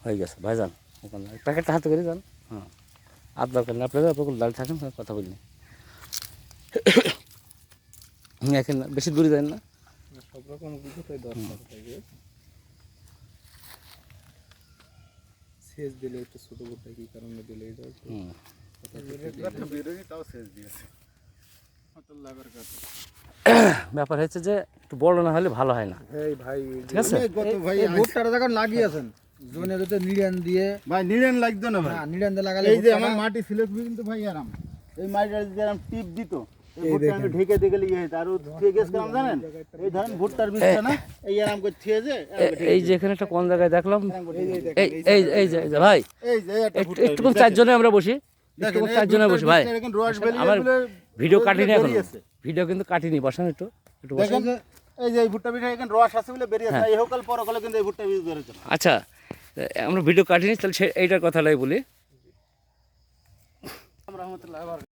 হয়ে গেছে ভাইজান ওখানে প্যাকেটটা হাতে করে যান। হ্যাঁ আর দরকার নেই, আপনারা আপনার দাঁড়িয়ে থাকেন, কথা বলিনি এখন বেশি দূরে যান না, সব রকম কিছুটাই দরকার থাকে। সেচ দিলে একটু ছোট করতে কি কারণে দিলে এটা একটু তাও সেচ দিয়েছে। ব্যাপার হচ্ছে যে একটু বড় না হলে ভালো হয় না। এই ভাই ঠিক আছে ভাই ভুট্টাটা যখন লাগিয়েছেন জমিনে তো নিড়ান দিয়ে ভাই নিড়েন লাগতো না ভাই, নিড়ান দিয়ে লাগালে এই যে আমার মাটি ছিল কিন্তু ভাই আরাম, এই মাটিটা যদি আরাম টিপ দিত এই ভুট্টা ঢেকে দিয়ে গেলে ইয়ে হতো। আর ঠিক আছে জানেন এই ধরেন ভুট্টার বীজটা না এই আরাম করে ছিয়ে যে এই যে এখানে একটা কোন জায়গায় দেখলাম, এই এই যে ভাই এই যে একটা ভুট্টা একটু চারজনে আমরা বসি, একটু চারজনে বসি ভাই, আমার ভিডিও কাটিনি এখন, ভিডিও কিন্তু কাটিনি, বসান একটু একটু বসান। এই যে এই ভুট্টা বীজ এখানে রস আছে বলে বেরিয়েছে, এই হোকাল পরকালে কিন্তু এই ভুট্টা বীজ বেরোচ্ছে। আচ্ছা আমরা ভিডিও কাটিনি, তাহলে এইটার কথাটাই বলি। রহমতুল্লাহ।